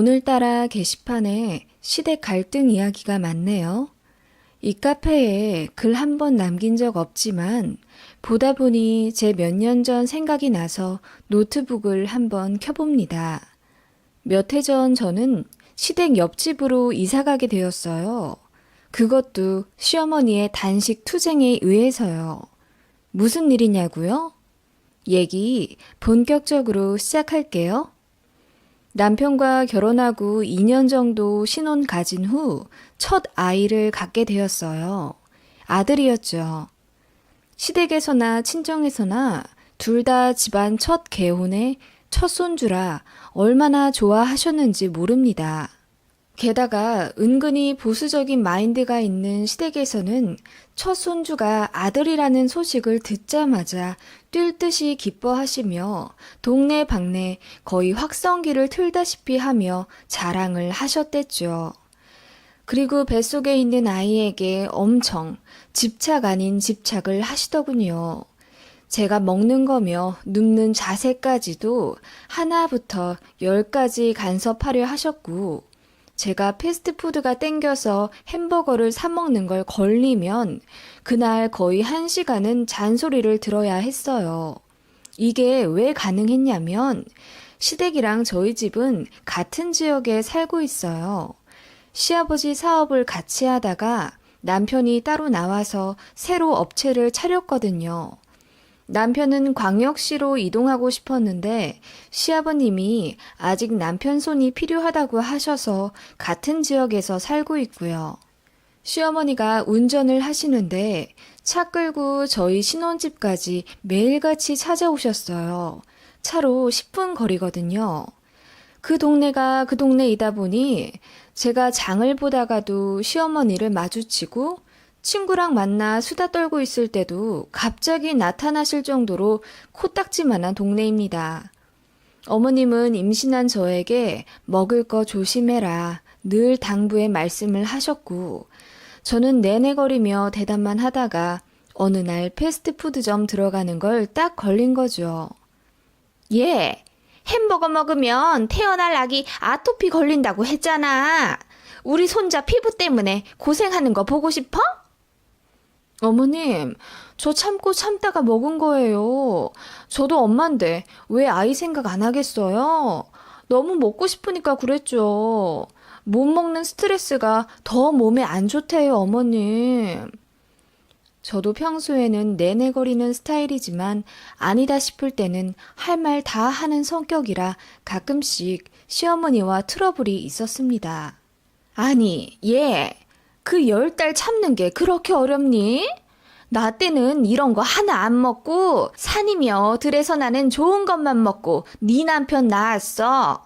오늘따라 게시판에 시댁 갈등 이야기가 많네요. 이 카페에 글 한 번 남긴 적 없지만 보다 보니 제 몇 년 전 생각이 나서 노트북을 한번 켜봅니다. 몇 해 전 저는 시댁 옆집으로 이사 가게 되었어요. 그것도 시어머니의 단식 투쟁에 의해서요. 무슨 일이냐고요? 얘기 본격적으로 시작할게요. 남편과 결혼하고 2년 정도 신혼 가진 후 첫 아이를 갖게 되었어요. 아들이었죠. 시댁에서나 친정에서나 둘 다 집안 첫 개혼에 첫 손주라 얼마나 좋아하셨는지 모릅니다. 게다가 은근히 보수적인 마인드가 있는 시댁에서는 첫 손주가 아들이라는 소식을 듣자마자 뛸 듯이 기뻐하시며 동네방네 거의 확성기를 틀다시피 하며 자랑을 하셨댔죠. 그리고 뱃속에 있는 아이에게 엄청 집착 아닌 집착을 하시더군요. 제가 먹는 거며 눕는 자세까지도 하나부터 10까지 간섭하려 하셨고, 제가 패스트푸드가 땡겨서 햄버거를 사 먹는 걸 걸리면 그날 거의 1시간은 잔소리를 들어야 했어요. 이게 왜 가능했냐면 시댁이랑 저희 집은 같은 지역에 살고 있어요. 시아버지 사업을 같이 하다가 남편이 따로 나와서 새로 업체를 차렸거든요. 남편은 광역시로 이동하고 싶었는데 시아버님이 아직 남편 손이 필요하다고 하셔서 같은 지역에서 살고 있고요. 시어머니가 운전을 하시는데 차 끌고 저희 신혼집까지 매일같이 찾아오셨어요. 차로 10분 거리거든요. 그 동네가 그 동네이다 보니 제가 장을 보다가도 시어머니를 마주치고 친구랑 만나 수다 떨고 있을 때도 갑자기 나타나실 정도로 코딱지만한 동네입니다. 어머님은 임신한 저에게 먹을 거 조심해라 늘 당부의 말씀을 하셨고 저는 내내거리며 대답만 하다가 어느 날 패스트푸드점 들어가는 걸 딱 걸린 거죠. 예, 햄버거 먹으면 태어날 아기 아토피 걸린다고 했잖아. 우리 손자 피부 때문에 고생하는 거 보고 싶어? 어머님, 저 참고 참다가 먹은 거예요. 저도 엄만데 왜 아이 생각 안 하겠어요? 너무 먹고 싶으니까 그랬죠. 못 먹는 스트레스가 더 몸에 안 좋대요, 어머님. 저도 평소에는 내내거리는 스타일이지만 아니다 싶을 때는 할 말 다 하는 성격이라 가끔씩 시어머니와 트러블이 있었습니다. 아니, 얘, 그 10달 참는 게 그렇게 어렵니? 나 때는 이런 거 하나 안 먹고 산이며 들에서 나는 좋은 것만 먹고 네 남편 낳았어.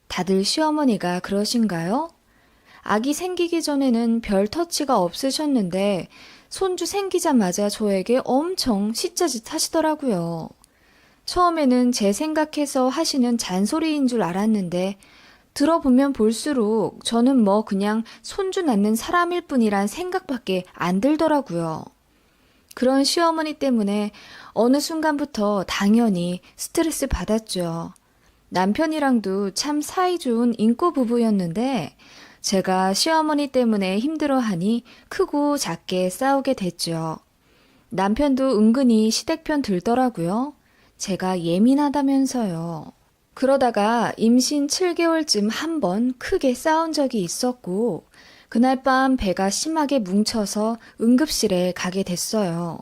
다들 시어머니가 그러신가요? 아기 생기기 전에는 별 터치가 없으셨는데 손주 생기자마자 저에게 엄청 시짜짓 하시더라고요. 처음에는 제 생각해서 하시는 잔소리인 줄 알았는데 들어보면 볼수록 저는 뭐 그냥 손주 낳는 사람일 뿐이란 생각밖에 안 들더라고요. 그런 시어머니 때문에 어느 순간부터 당연히 스트레스 받았죠. 남편이랑도 참 사이좋은 인꼬 부부였는데 제가 시어머니 때문에 힘들어하니 크고 작게 싸우게 됐죠. 남편도 은근히 시댁 편 들더라고요. 제가 예민하다면서요. 그러다가 임신 7개월쯤 한 번 크게 싸운 적이 있었고 그날 밤 배가 심하게 뭉쳐서 응급실에 가게 됐어요.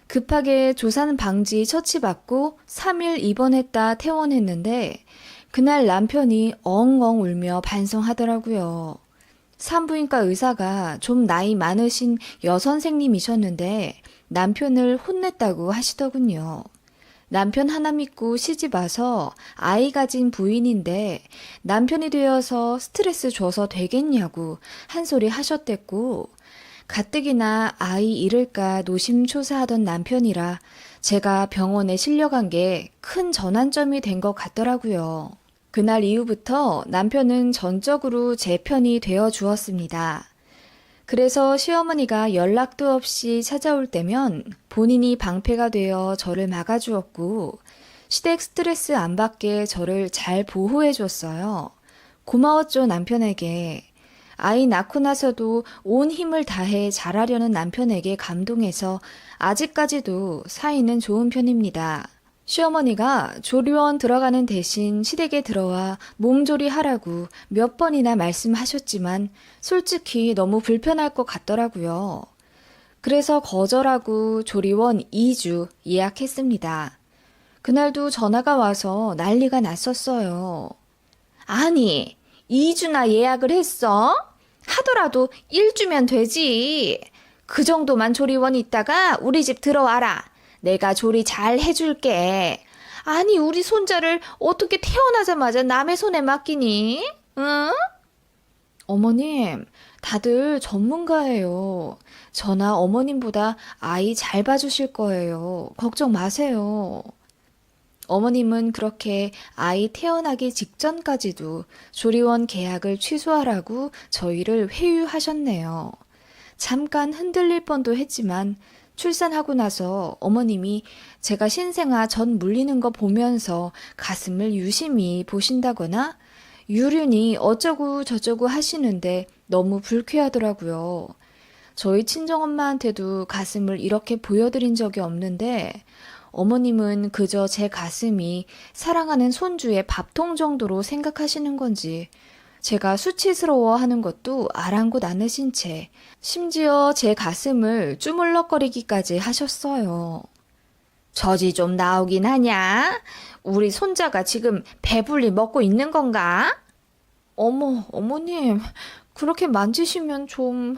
급하게 조산 방지 처치받고 3일 입원했다 퇴원했는데 그날 남편이 엉엉 울며 반성하더라고요. 산부인과 의사가 좀 나이 많으신 여선생님이셨는데 남편을 혼냈다고 하시더군요. 남편 하나 믿고 시집 와서 아이 가진 부인인데 남편이 되어서 스트레스 줘서 되겠냐고 한 소리 하셨댔고 가뜩이나 아이 잃을까 노심초사하던 남편이라 제가 병원에 실려간 게 큰 전환점이 된 것 같더라고요. 그날 이후부터 남편은 전적으로 제 편이 되어 주었습니다. 그래서 시어머니가 연락도 없이 찾아올 때면 본인이 방패가 되어 저를 막아주었고 시댁 스트레스 안 받게 저를 잘 보호해 줬어요. 고마웠죠, 남편에게. 아이 낳고 나서도 온 힘을 다해 잘하려는 남편에게 감동해서 아직까지도 사이는 좋은 편입니다. 시어머니가 조리원 들어가는 대신 시댁에 들어와 몸조리 하라고 몇 번이나 말씀하셨지만 솔직히 너무 불편할 것 같더라고요. 그래서 거절하고 조리원 2주 예약했습니다. 그날도 전화가 와서 난리가 났었어요. 아니, 2주나 예약을 했어? 하더라도 1주면 되지. 그 정도만 조리원 있다가 우리 집 들어와라. 내가 조리 잘 해줄게. 아니, 우리 손자를 어떻게 태어나자마자 남의 손에 맡기니? 응? 어머님, 다들 전문가예요. 저나 어머님보다 아이 잘 봐주실 거예요. 걱정 마세요. 어머님은 그렇게 아이 태어나기 직전까지도 조리원 계약을 취소하라고 저희를 회유하셨네요. 잠깐 흔들릴 뻔도 했지만 출산하고 나서 어머님이 제가 신생아 젖 물리는 거 보면서 가슴을 유심히 보신다거나 유륜이 어쩌고 저쩌고 하시는데 너무 불쾌하더라고요. 저희 친정엄마한테도 가슴을 이렇게 보여드린 적이 없는데 어머님은 그저 제 가슴이 사랑하는 손주의 밥통 정도로 생각하시는 건지 제가 수치스러워 하는 것도 아랑곳 않으신 채 심지어 제 가슴을 주물럭거리기까지 하셨어요. 젖이 좀 나오긴 하냐? 우리 손자가 지금 배불리 먹고 있는 건가? 어머, 어머님, 그렇게 만지시면 좀...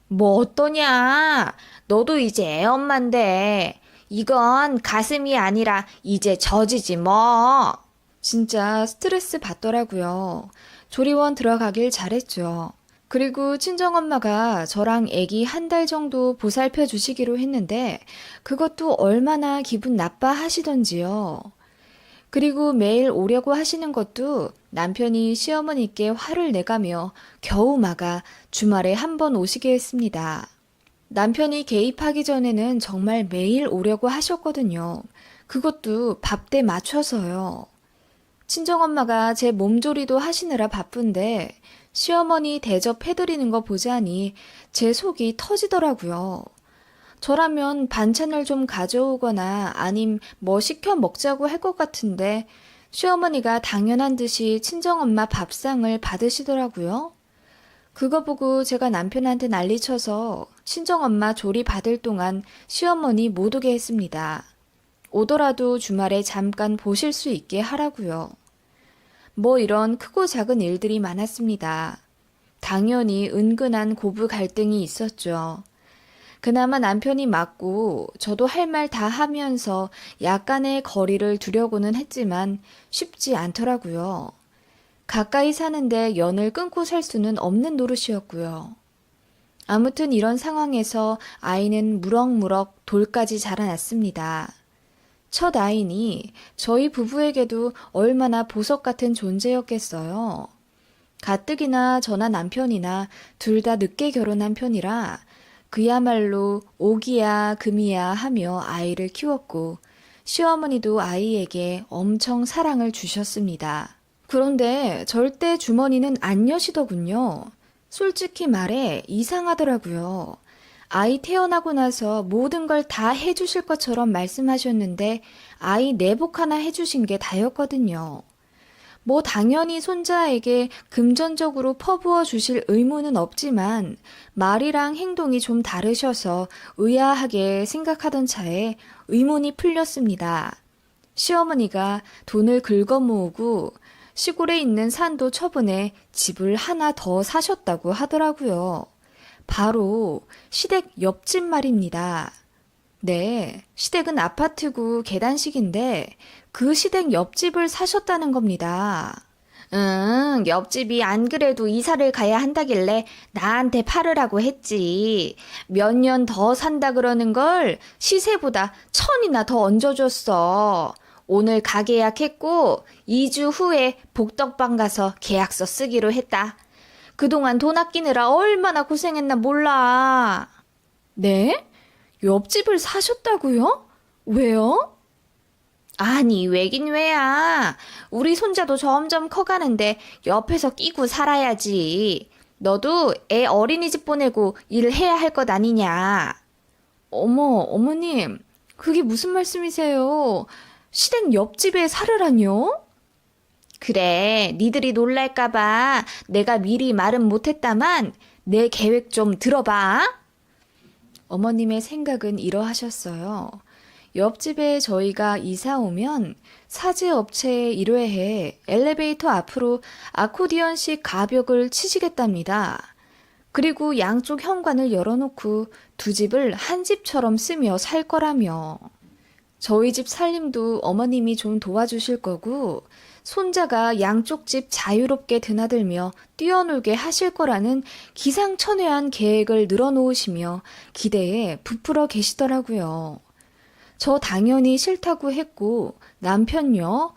뭐 어떠냐? 너도 이제 애엄마인데 이건 가슴이 아니라 이제 젖이지 뭐. 진짜 스트레스 받더라고요. 조리원 들어가길 잘했죠. 그리고 친정엄마가 저랑 아기 한 달 정도 보살펴 주시기로 했는데 그것도 얼마나 기분 나빠하시던지요. 그리고 매일 오려고 하시는 것도 남편이 시어머니께 화를 내가며 겨우 막아 주말에 한 번 오시게 했습니다. 남편이 개입하기 전에는 정말 매일 오려고 하셨거든요. 그것도 밥때 맞춰서요. 친정엄마가 제 몸조리도 하시느라 바쁜데 시어머니 대접해드리는 거 보자니 제 속이 터지더라고요. 저라면 반찬을 좀 가져오거나 아님 뭐 시켜 먹자고 할 것 같은데 시어머니가 당연한 듯이 친정엄마 밥상을 받으시더라고요. 그거 보고 제가 남편한테 난리쳐서 친정엄마 조리 받을 동안 시어머니 못 오게 했습니다. 오더라도 주말에 잠깐 보실 수 있게 하라고요. 뭐 이런 크고 작은 일들이 많았습니다. 당연히 은근한 고부 갈등이 있었죠. 그나마 남편이 맞고 저도 할 말 다 하면서 약간의 거리를 두려고는 했지만 쉽지 않더라고요. 가까이 사는데 연을 끊고 살 수는 없는 노릇이었고요. 아무튼 이런 상황에서 아이는 무럭무럭 돌까지 자라났습니다. 첫 아이니 저희 부부에게도 얼마나 보석 같은 존재였겠어요. 가뜩이나 저나 남편이나 둘 다 늦게 결혼한 편이라 그야말로 오기야 금이야 하며 아이를 키웠고 시어머니도 아이에게 엄청 사랑을 주셨습니다. 그런데 절대 주머니는 안 여시더군요. 솔직히 말해 이상하더라고요. 아이 태어나고 나서 모든 걸 다 해주실 것처럼 말씀하셨는데 아이 내복 하나 해주신 게 다였거든요. 뭐 당연히 손자에게 금전적으로 퍼부어 주실 의무는 없지만 말이랑 행동이 좀 다르셔서 의아하게 생각하던 차에 의문이 풀렸습니다. 시어머니가 돈을 긁어 모으고 시골에 있는 산도 처분해 집을 하나 더 사셨다고 하더라고요. 바로 시댁 옆집 말입니다. 네, 시댁은 아파트고 계단식인데 그 시댁 옆집을 사셨다는 겁니다. 옆집이 안 그래도 이사를 가야 한다길래 나한테 팔으라고 했지. 몇 년 더 산다 그러는 걸 시세보다 1,000이나 더 얹어줬어. 오늘 가게 예약했고 2주 후에 복덕방 가서 계약서 쓰기로 했다. 그동안 돈 아끼느라 얼마나 고생했나 몰라. 네? 옆집을 사셨다고요? 왜요? 아니, 왜긴 왜야. 우리 손자도 점점 커가는데 옆에서 끼고 살아야지. 너도 애 어린이집 보내고 일을 해야 할 것 아니냐. 어머, 어머님, 그게 무슨 말씀이세요? 시댁 옆집에 살으라뇨? 그래, 니들이 놀랄까봐 내가 미리 말은 못했다만 내 계획 좀 들어봐. 어머님의 생각은 이러하셨어요. 옆집에 저희가 이사 오면 사제 업체에 의뢰해 엘리베이터 앞으로 아코디언식 가벽을 치시겠답니다. 그리고 양쪽 현관을 열어놓고 두 집을 한 집처럼 쓰며 살 거라며. 저희 집 살림도 어머님이 좀 도와주실 거고, 손자가 양쪽 집 자유롭게 드나들며 뛰어놀게 하실 거라는 기상천외한 계획을 늘어놓으시며 기대에 부풀어 계시더라고요. 저 당연히 싫다고 했고, 남편요?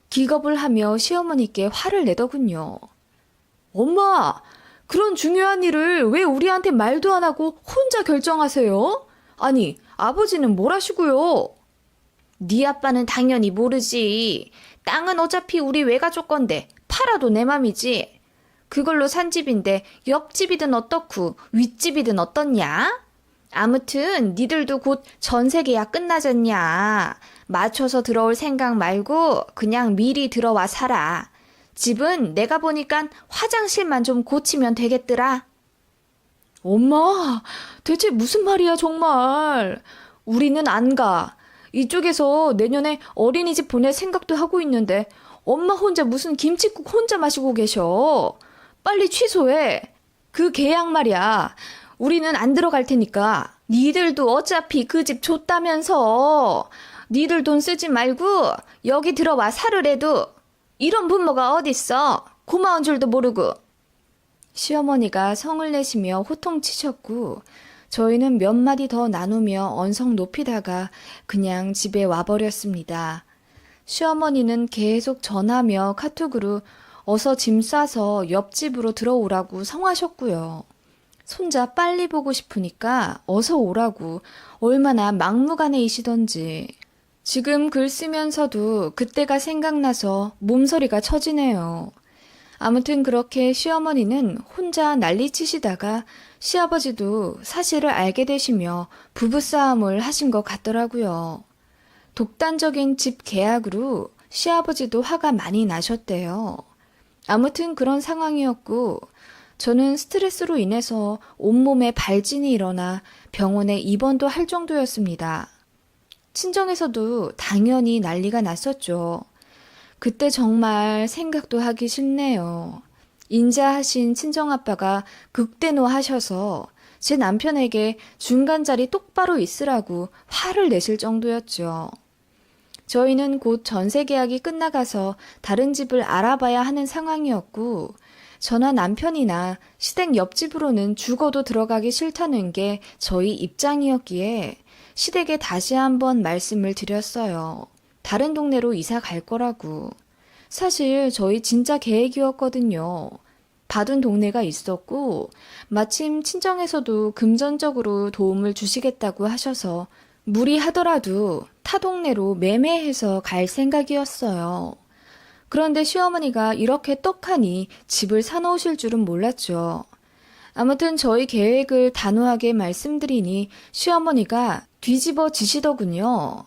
기겁을 하며 시어머니께 화를 내더군요. 엄마! 그런 중요한 일을 왜 우리한테 말도 안 하고 혼자 결정하세요? 아니, 아버지는 뭘 하시고요? 네 아빠는 당연히 모르지. 땅은 어차피 우리 외가족 건데 팔아도 내 맘이지. 그걸로 산 집인데 옆집이든 어떻고 윗집이든 어떻냐? 아무튼 니들도 곧 전세 계약 끝나졌냐. 맞춰서 들어올 생각 말고 그냥 미리 들어와 살아. 집은 내가 보니까 화장실만 좀 고치면 되겠더라. 엄마, 대체 무슨 말이야, 정말. 우리는 안 가. 이쪽에서 내년에 어린이집 보낼 생각도 하고 있는데 엄마 혼자 무슨 김칫국 혼자 마시고 계셔. 빨리 취소해. 그 계약 말이야. 우리는 안 들어갈 테니까. 니들도 어차피 그 집 줬다면서. 니들 돈 쓰지 말고 여기 들어와 살으래도. 이런 부모가 어딨어. 고마운 줄도 모르고. 시어머니가 성을 내시며 호통치셨고 저희는 몇 마디 더 나누며 언성 높이다가 그냥 집에 와버렸습니다. 시어머니는 계속 전화며 카톡으로 어서 짐 싸서 옆집으로 들어오라고 성하셨고요. 손자 빨리 보고 싶으니까 어서 오라고 얼마나 막무가내이시던지. 지금 글 쓰면서도 그때가 생각나서 몸서리가 쳐지네요. 아무튼 그렇게 시어머니는 혼자 난리치시다가 시아버지도 사실을 알게 되시며 부부싸움을 하신 것 같더라고요. 독단적인 집 계약으로 시아버지도 화가 많이 나셨대요. 아무튼 그런 상황이었고 저는 스트레스로 인해서 온몸에 발진이 일어나 병원에 입원도 할 정도였습니다. 친정에서도 당연히 난리가 났었죠. 그때 정말 생각도 하기 싫네요. 인자하신 친정아빠가 극대노하셔서 제 남편에게 중간 자리 똑바로 있으라고 화를 내실 정도였죠. 저희는 곧 전세 계약이 끝나가서 다른 집을 알아봐야 하는 상황이었고 저나 남편이나 시댁 옆집으로는 죽어도 들어가기 싫다는 게 저희 입장이었기에 시댁에 다시 한번 말씀을 드렸어요. 다른 동네로 이사 갈 거라고. 사실 저희 진짜 계획이었거든요. 받은 동네가 있었고 마침 친정에서도 금전적으로 도움을 주시겠다고 하셔서 무리하더라도 타 동네로 매매해서 갈 생각이었어요. 그런데 시어머니가 이렇게 떡하니 집을 사놓으실 줄은 몰랐죠. 아무튼 저희 계획을 단호하게 말씀드리니 시어머니가 뒤집어지시더군요.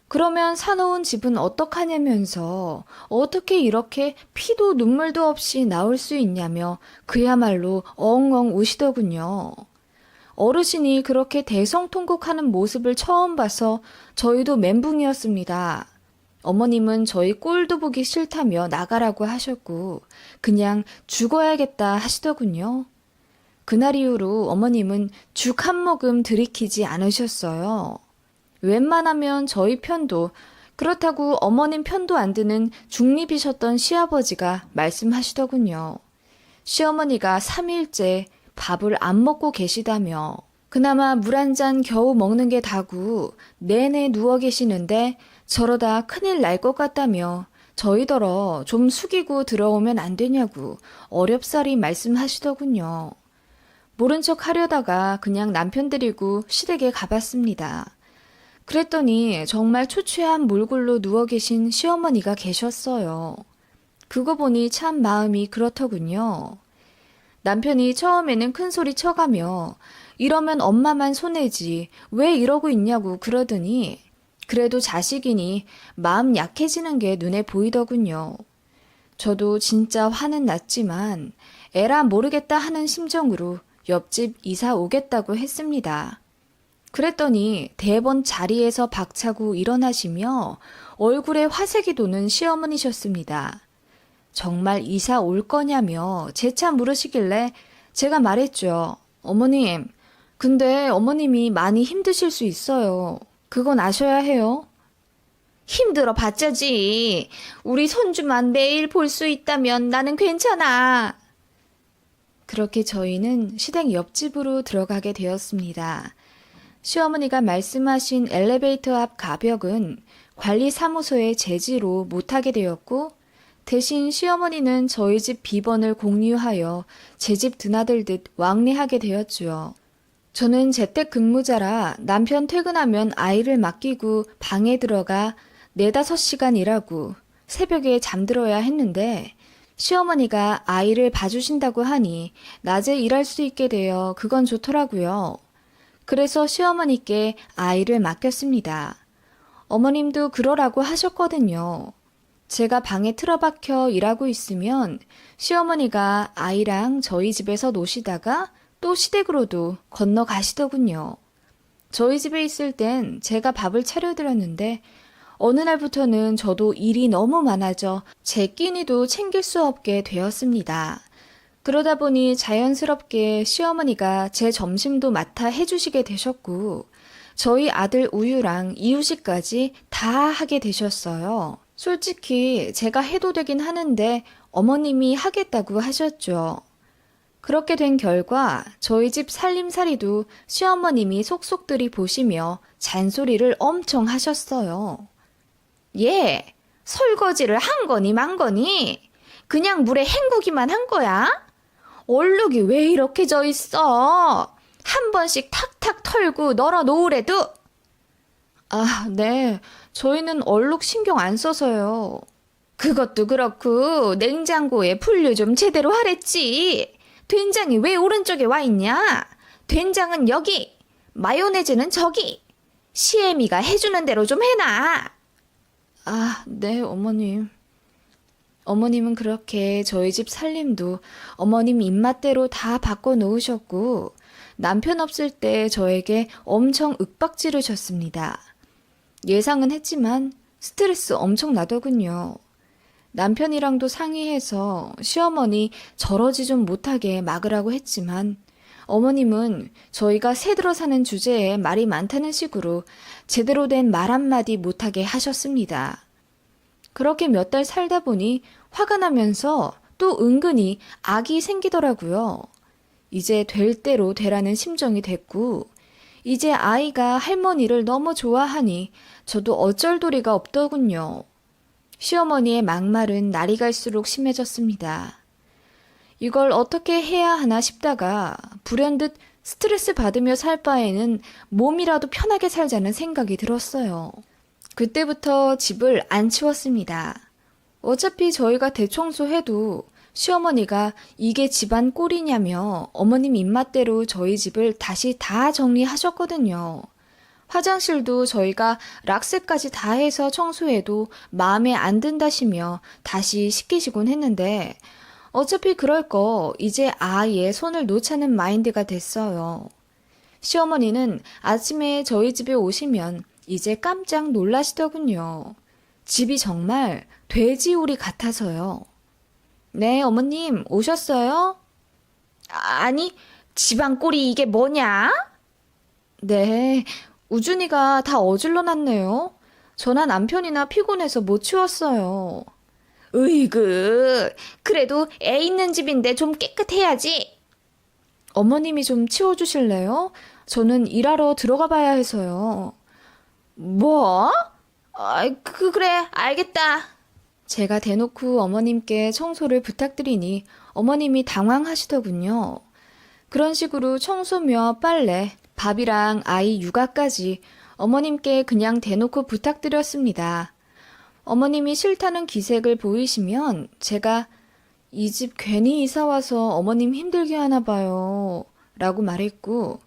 그러면 사놓은 집은 어떡하냐면서 어떻게 이렇게 피도 눈물도 없이 나올 수 있냐며 그야말로 엉엉 우시더군요. 어르신이 그렇게 대성통곡하는 모습을 처음 봐서 저희도 멘붕이었습니다. 어머님은 저희 꼴도 보기 싫다며 나가라고 하셨고 그냥 죽어야겠다 하시더군요. 그날 이후로 어머님은 죽 한 모금 들이키지 않으셨어요. 웬만하면 저희 편도 그렇다고 어머님 편도 안 드는 중립이셨던 시아버지가 말씀하시더군요. 시어머니가 3일째 밥을 안 먹고 계시다며 그나마 물 한 잔 겨우 먹는 게 다고 내내 누워 계시는데 저러다 큰일 날 것 같다며 저희더러 좀 숙이고 들어오면 안 되냐고 어렵사리 말씀하시더군요. 모른 척 하려다가 그냥 남편 데리고 시댁에 가봤습니다. 그랬더니 정말 초췌한 몰골로 누워 계신 시어머니가 계셨어요. 그거 보니 참 마음이 그렇더군요. 남편이 처음에는 큰 소리 쳐가며 이러면 엄마만 손해지 왜 이러고 있냐고 그러더니 그래도 자식이니 마음 약해지는 게 눈에 보이더군요. 저도 진짜 화는 났지만 에라 모르겠다 하는 심정으로 옆집 이사 오겠다고 했습니다. 그랬더니 대번 자리에서 박차고 일어나시며 얼굴에 화색이 도는 시어머니셨습니다. 정말 이사 올 거냐며 재차 물으시길래 제가 말했죠. 어머님, 근데 어머님이 많이 힘드실 수 있어요. 그건 아셔야 해요. 힘들어 봤자지. 우리 손주만 매일 볼 수 있다면 나는 괜찮아. 그렇게 저희는 시댁 옆집으로 들어가게 되었습니다. 시어머니가 말씀하신 엘리베이터 앞 가벽은 관리사무소의 제지로 못하게 되었고 대신 시어머니는 저희 집 비번을 공유하여 제 집 드나들듯 왕래하게 되었죠. 저는 재택근무자라 남편 퇴근하면 아이를 맡기고 방에 들어가 4-5시간 일하고 새벽에 잠들어야 했는데 시어머니가 아이를 봐주신다고 하니 낮에 일할 수 있게 되어 그건 좋더라고요. 그래서 시어머니께 아이를 맡겼습니다. 어머님도 그러라고 하셨거든요. 제가 방에 틀어박혀 일하고 있으면 시어머니가 아이랑 저희 집에서 노시다가 또 시댁으로도 건너가시더군요. 저희 집에 있을 땐 제가 밥을 차려드렸는데 어느 날부터는 저도 일이 너무 많아져 제 끼니도 챙길 수 없게 되었습니다. 그러다 보니 자연스럽게 시어머니가 제 점심도 맡아 해주시게 되셨고 저희 아들 우유랑 이유식까지 다 하게 되셨어요. 솔직히 제가 해도 되긴 하는데 어머님이 하겠다고 하셨죠. 그렇게 된 결과 저희 집 살림살이도 시어머님이 속속들이 보시며 잔소리를 엄청 하셨어요. 얘, 설거지를 한 거니 만 거니? 그냥 물에 헹구기만 한 거야? 얼룩이 왜 이렇게 져 있어? 한 번씩 탁탁 털고 널어 놓으래도? 아, 네. 저희는 얼룩 신경 안 써서요. 그것도 그렇고 냉장고에 분류 좀 제대로 하랬지. 된장이 왜 오른쪽에 와 있냐? 된장은 여기, 마요네즈는 저기. 시애미가 해주는 대로 좀 해놔. 아, 네, 어머님. 어머님은 그렇게 저희 집 살림도 어머님 입맛대로 다 바꿔놓으셨고 남편 없을 때 저에게 엄청 윽박지르셨습니다. 예상은 했지만 스트레스 엄청 나더군요. 남편이랑도 상의해서 시어머니 저러지 좀 못하게 막으라고 했지만 어머님은 저희가 새들어 사는 주제에 말이 많다는 식으로 제대로 된 말 한마디 못하게 하셨습니다. 그렇게 몇 달 살다 보니 화가 나면서 또 은근히 악이 생기더라고요. 이제 될 대로 되라는 심정이 됐고 이제 아이가 할머니를 너무 좋아하니 저도 어쩔 도리가 없더군요. 시어머니의 막말은 날이 갈수록 심해졌습니다. 이걸 어떻게 해야 하나 싶다가 불현듯 스트레스 받으며 살 바에는 몸이라도 편하게 살자는 생각이 들었어요. 그때부터 집을 안 치웠습니다. 어차피 저희가 대청소해도 시어머니가 이게 집안 꼴이냐며 어머님 입맛대로 저희 집을 다시 다 정리하셨거든요. 화장실도 저희가 락스까지 다 해서 청소해도 마음에 안 든다시며 다시 시키시곤 했는데 어차피 그럴 거 이제 아예 손을 놓자는 마인드가 됐어요. 시어머니는 아침에 저희 집에 오시면 이제 깜짝 놀라시더군요. 집이 정말 돼지우리 같아서요. 네, 어머님 오셨어요? 아니, 집안 꼴이 이게 뭐냐? 네, 우준이가 다 어질러 놨네요. 저나 남편이나 피곤해서 못 치웠어요. 으이그, 그래도 애 있는 집인데 좀 깨끗해야지. 어머님이 좀 치워주실래요? 저는 일하러 들어가 봐야 해서요. 뭐? 그래, 알겠다. 제가 대놓고 어머님께 청소를 부탁드리니 어머님이 당황하시더군요. 그런 식으로 청소며 빨래, 밥이랑 아이 육아까지 어머님께 그냥 대놓고 부탁드렸습니다. 어머님이 싫다는 기색을 보이시면 제가 이 집 괜히 이사 와서 어머님 힘들게 하나 봐요. 라고 말했고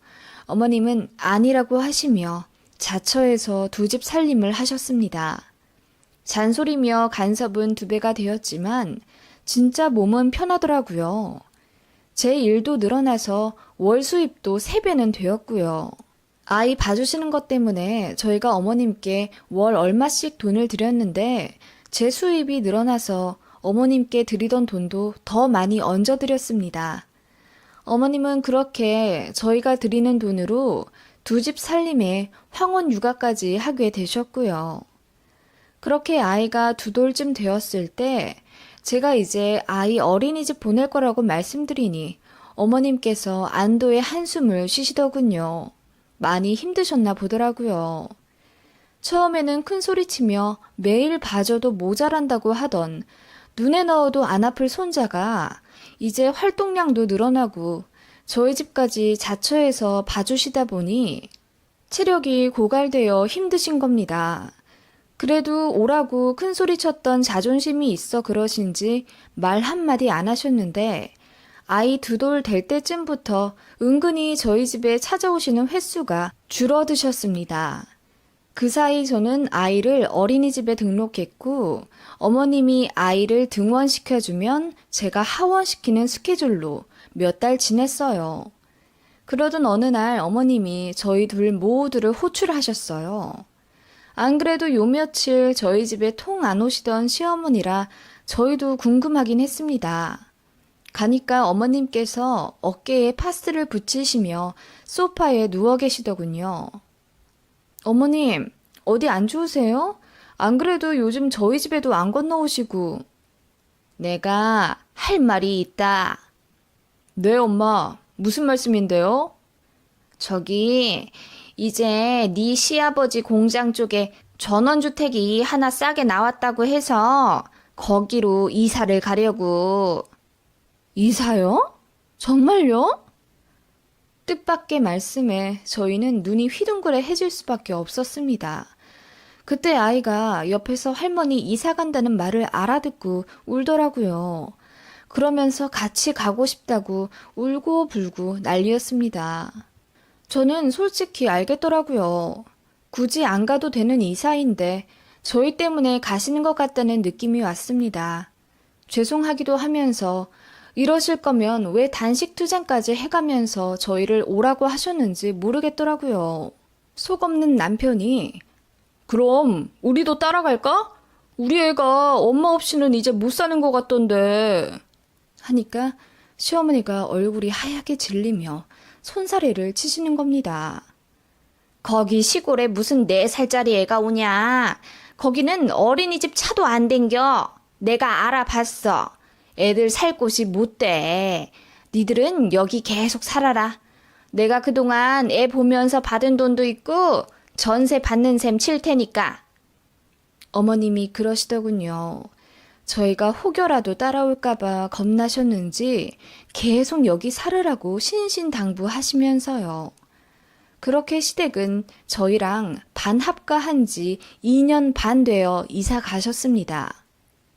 어머님은 아니라고 하시며 자처해서 두 집 살림을 하셨습니다. 잔소리며 간섭은 2배가 되었지만 진짜 몸은 편하더라고요. 제 일도 늘어나서 월 수입도 3배는 되었고요. 아이 봐주시는 것 때문에 저희가 어머님께 월 얼마씩 돈을 드렸는데 제 수입이 늘어나서 어머님께 드리던 돈도 더 많이 얹어드렸습니다. 어머님은 그렇게 저희가 드리는 돈으로 2집 살림에 황혼 육아까지 하게 되셨고요. 그렇게 아이가 2돌쯤 되었을 때 제가 이제 아이 어린이집 보낼 거라고 말씀드리니 어머님께서 안도의 한숨을 쉬시더군요. 많이 힘드셨나 보더라고요. 처음에는 큰 소리치며 매일 봐줘도 모자란다고 하던 눈에 넣어도 안 아플 손자가 이제 활동량도 늘어나고 저희 집까지 자처해서 봐주시다 보니 체력이 고갈되어 힘드신 겁니다. 그래도 오라고 큰 소리 쳤던 자존심이 있어 그러신지 말 한마디 안 하셨는데 아이 2돌 될 때쯤부터 은근히 저희 집에 찾아오시는 횟수가 줄어드셨습니다. 그 사이 저는 아이를 어린이집에 등록했고 어머님이 아이를 등원시켜주면 제가 하원시키는 스케줄로 몇 달 지냈어요. 그러던 어느 날 어머님이 저희 둘 모두를 호출하셨어요. 안 그래도 요 며칠 저희 집에 통 안 오시던 시어머니라 저희도 궁금하긴 했습니다. 가니까 어머님께서 어깨에 파스를 붙이시며 소파에 누워 계시더군요. 어머님, 어디 안 좋으세요? 안 그래도 요즘 저희 집에도 안 건너오시고. 내가 할 말이 있다. 네, 엄마. 무슨 말씀인데요? 저기 이제 네 시아버지 공장 쪽에 전원주택이 하나 싸게 나왔다고 해서 거기로 이사를 가려고. 이사요? 정말요? 뜻밖의 말씀에 저희는 눈이 휘둥그레해질 수밖에 없었습니다. 그때 아이가 옆에서 할머니 이사 간다는 말을 알아듣고 울더라고요. 그러면서 같이 가고 싶다고 울고 불고 난리였습니다. 저는 솔직히 알겠더라고요. 굳이 안 가도 되는 이사인데 저희 때문에 가시는 것 같다는 느낌이 왔습니다. 죄송하기도 하면서 이러실 거면 왜 단식 투쟁까지 해가면서 저희를 오라고 하셨는지 모르겠더라고요. 속 없는 남편이 그럼 우리도 따라갈까? 우리 애가 엄마 없이는 이제 못 사는 것 같던데 하니까 시어머니가 얼굴이 하얗게 질리며 손사래를 치시는 겁니다. 거기 시골에 무슨 4살짜리 애가 오냐? 거기는 어린이집 차도 안 댕겨. 내가 알아봤어. 애들 살 곳이 못 돼. 니들은 여기 계속 살아라. 내가 그동안 애 보면서 받은 돈도 있고 전세 받는 셈 칠 테니까. 어머님이 그러시더군요. 저희가 혹여라도 따라올까봐 겁나셨는지 계속 여기 살으라고 신신당부하시면서요. 그렇게 시댁은 저희랑 반합가한 지 2년 반 되어 이사 가셨습니다.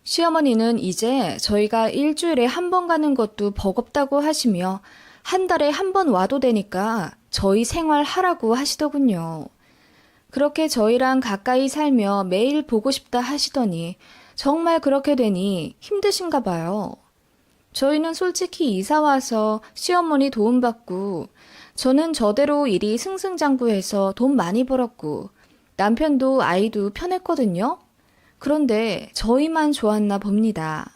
시어머니는 이제 저희가 일주일에 한 번 가는 것도 버겁다고 하시며 한 달에 한 번 와도 되니까 저희 생활하라고 하시더군요. 그렇게 저희랑 가까이 살며 매일 보고 싶다 하시더니 정말 그렇게 되니 힘드신가 봐요. 저희는 솔직히 이사 와서 시어머니 도움받고 저는 저대로 일이 승승장구해서 돈 많이 벌었고 남편도 아이도 편했거든요. 그런데 저희만 좋았나 봅니다.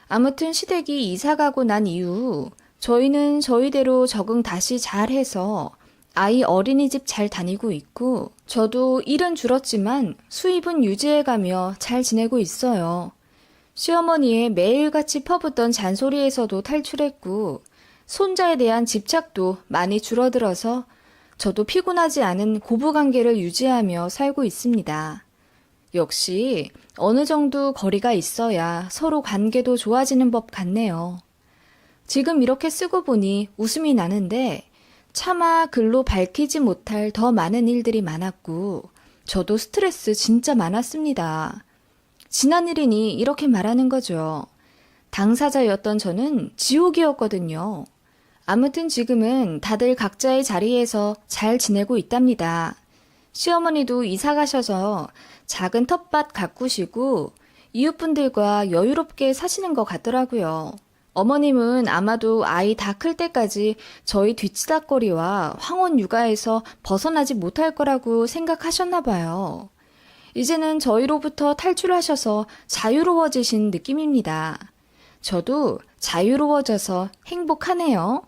아무튼 시댁이 이사 가고 난 이후 저희는 저희대로 적응 다시 잘해서 아이 어린이집 잘 다니고 있고 저도 일은 줄었지만 수입은 유지해가며 잘 지내고 있어요. 시어머니의 매일같이 퍼붓던 잔소리에서도 탈출했고 손자에 대한 집착도 많이 줄어들어서 저도 피곤하지 않은 고부관계를 유지하며 살고 있습니다. 역시 어느 정도 거리가 있어야 서로 관계도 좋아지는 법 같네요. 지금 이렇게 쓰고 보니 웃음이 나는데 차마 글로 밝히지 못할 더 많은 일들이 많았고, 저도 스트레스 진짜 많았습니다. 지난 일이니 이렇게 말하는 거죠. 당사자였던 저는 지옥이었거든요. 아무튼 지금은 다들 각자의 자리에서 잘 지내고 있답니다. 시어머니도 이사 가셔서 작은 텃밭 가꾸시고 이웃분들과 여유롭게 사시는 것 같더라고요. 어머님은 아마도 아이 다 클 때까지 저희 뒤치다꺼리와 황혼 육아에서 벗어나지 못할 거라고 생각하셨나 봐요. 이제는 저희로부터 탈출하셔서 자유로워지신 느낌입니다. 저도 자유로워져서 행복하네요.